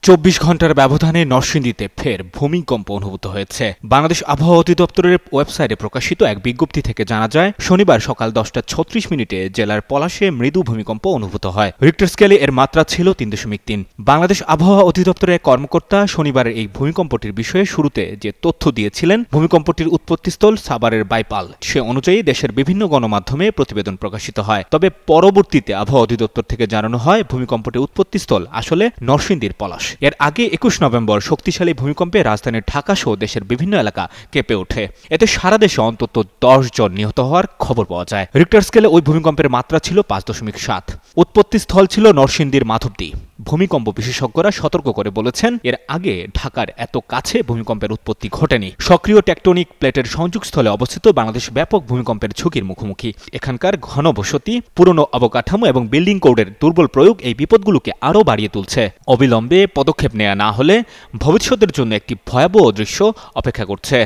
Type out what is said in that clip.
২৪ ঘন্টার ব্যবধানে নরসিংদীতে ফের ভূমিকম্প অনুভূত হয়েছে। বাংলাদেশ আবহাওয়া অধিদপ্তরের ওয়েবসাইটে প্রকাশিত এক বিজ্ঞপ্তি থেকে জানা যায়, শনিবার সকাল 10:36 জেলার পলাশে মৃদু ভূমিকম্প অনুভূত হয়। রিক্টার স্কেলে এর মাত্রা ছিল ৩.৩। বাংলাদেশ আবহাওয়া অধিদপ্তরের কর্মকর্তা শনিবারের এই ভূমিকম্পটির বিষয়ে শুরুতে যে তথ্য দিয়েছিলেন, ভূমিকম্পটির উৎপত্তিস্থল সাভারের বাইপাল, সে অনুযায়ী দেশের বিভিন্ন গণমাধ্যমে প্রতিবেদন প্রকাশিত হয়। তবে পরবর্তীতে আবহাওয়া অধিদপ্তর থেকে জানানো হয়, ভূমিকম্পটির উৎপত্তিস্থল আসলে নরসিংদীর পলাশ। এর আগে ২১ নভেম্বর শক্তিশালী ভূমিকম্পে রাজধানীর ঢাকা সহ দেশের বিভিন্ন এলাকা কেঁপে ওঠে। এতে সারা দেশে অন্তত ১০ জন নিহত হওয়ার খবর পাওয়া যায়। রিক্টার স্কেলে ওই ভূমিকম্পের মাত্রা ছিল ৫.৭। উৎপত্তিস্থল ছিল নরসিংদীর মাধবদী। ভূমিকম্প বিশেষজ্ঞরা সতর্ক করে বলেছেন, এর আগে ঢাকার এত কাছে ভূমিকম্পের উৎপত্তি ঘটেনি। সক্রিয় টেকটনিক প্লেটের সংযোগস্থলে অবস্থিত বাংলাদেশ ব্যাপক ভূমিকম্পের ঝুঁকির মুখোমুখি। এখানকার ঘনবসতি, পুরনো অবকাঠামো এবং বিল্ডিং কোডের দুর্বল প্রয়োগ এই বিপদগুলোকে আরও বাড়িয়ে তুলছে। অবিলম্বে পদক্ষেপ নেওয়া না হলে ভবিষ্যতের জন্য একটি ভয়াবহ দৃশ্য অপেক্ষা করছে।